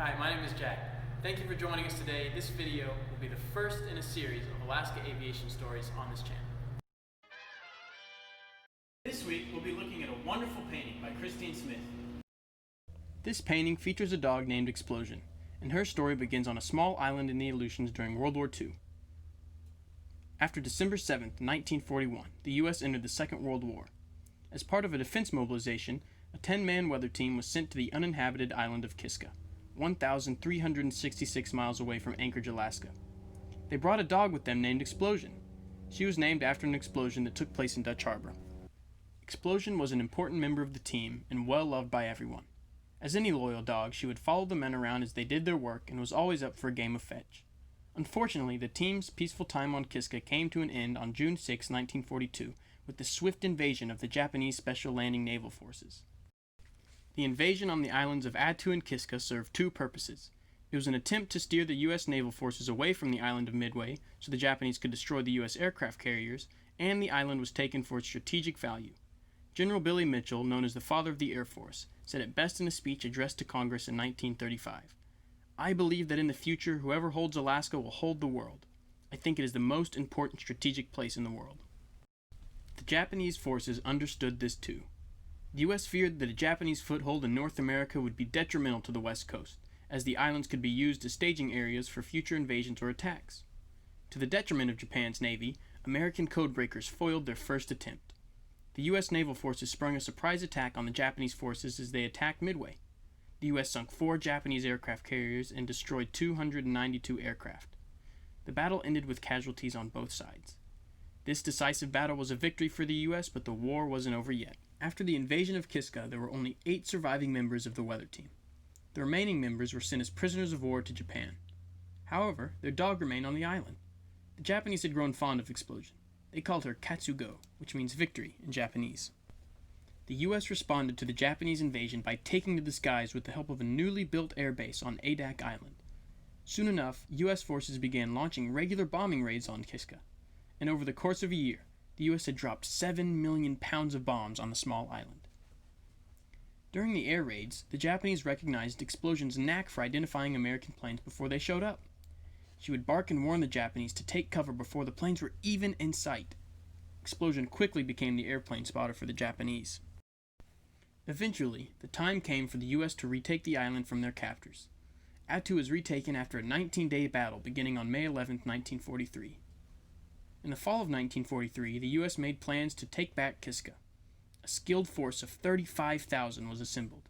Hi, my name is Jack. Thank you for joining us today. This video will be the first in a series of Alaska Aviation stories on this channel. This week, we'll be looking at a wonderful painting by Christine Smith. This painting features a dog named Explosion, and her story begins on a small island in the Aleutians during World War II. After December 7, 1941, the U.S. entered the Second World War. As part of a defense mobilization, a 10-man weather team was sent to the uninhabited island of Kiska, 1,366 miles away from Anchorage, Alaska. They brought a dog with them named Explosion. She was named after an explosion that took place in Dutch Harbor. Explosion was an important member of the team and well loved by everyone. As any loyal dog, she would follow the men around as they did their work and was always up for a game of fetch. Unfortunately, the team's peaceful time on Kiska came to an end on June 6, 1942, with the swift invasion of the Japanese Special Landing Naval Forces. The invasion on the islands of Attu and Kiska served two purposes. It was an attempt to steer the U.S. naval forces away from the island of Midway so the Japanese could destroy the U.S. aircraft carriers, and the island was taken for its strategic value. General Billy Mitchell, known as the Father of the Air Force, said it best in a speech addressed to Congress in 1935. "I believe that in the future, whoever holds Alaska will hold the world. I think it is the most important strategic place in the world." The Japanese forces understood this too. The U.S. feared that a Japanese foothold in North America would be detrimental to the West Coast, as the islands could be used as staging areas for future invasions or attacks. To the detriment of Japan's navy, American codebreakers foiled their first attempt. The U.S. naval forces sprung a surprise attack on the Japanese forces as they attacked Midway. The U.S. sunk 4 Japanese aircraft carriers and destroyed 292 aircraft. The battle ended with casualties on both sides. This decisive battle was a victory for the U.S., but the war wasn't over yet. After the invasion of Kiska, there were only 8 surviving members of the weather team. The remaining members were sent as prisoners of war to Japan. However, their dog remained on the island. The Japanese had grown fond of Explosion. They called her Katsugo, which means victory in Japanese. The U.S. responded to the Japanese invasion by taking to the skies with the help of a newly built air base on Adak Island. Soon enough, U.S. forces began launching regular bombing raids on Kiska, and over the course of a year, the U.S. had dropped 7 million pounds of bombs on the small island. During the air raids, the Japanese recognized Explosion's knack for identifying American planes before they showed up. She would bark and warn the Japanese to take cover before the planes were even in sight. Explosion quickly became the airplane spotter for the Japanese. Eventually, the time came for the U.S. to retake the island from their captors. Attu was retaken after a 19-day battle beginning on May 11, 1943. In the fall of 1943, the U.S. made plans to take back Kiska. A skilled force of 35,000 was assembled.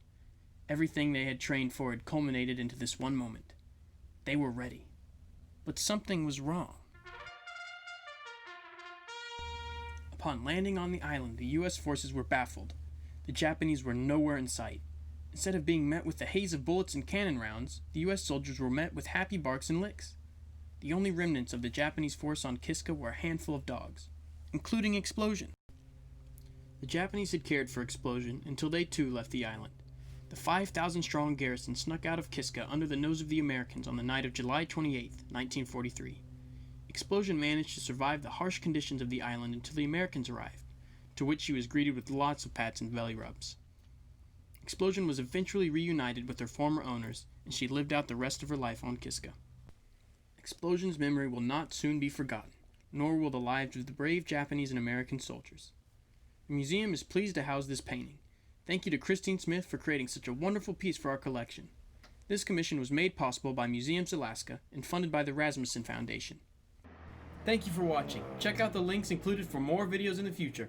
Everything they had trained for had culminated into this one moment. They were ready. But something was wrong. Upon landing on the island, the U.S. forces were baffled. The Japanese were nowhere in sight. Instead of being met with the haze of bullets and cannon rounds, the U.S. soldiers were met with happy barks and licks. The only remnants of the Japanese force on Kiska were a handful of dogs, including Explosion. The Japanese had cared for Explosion until they too left the island. The 5,000-strong garrison snuck out of Kiska under the nose of the Americans on the night of July 28, 1943. Explosion managed to survive the harsh conditions of the island until the Americans arrived, to which she was greeted with lots of pats and belly rubs. Explosion was eventually reunited with her former owners, and she lived out the rest of her life on Kiska. Explosion's memory will not soon be forgotten, nor will the lives of the brave Japanese and American soldiers. The museum is pleased to house this painting. Thank you to Christine Smith for creating such a wonderful piece for our collection. This commission was made possible by Museums Alaska and funded by the Rasmussen Foundation. Thank you for watching. Check out the links included for more videos in the future.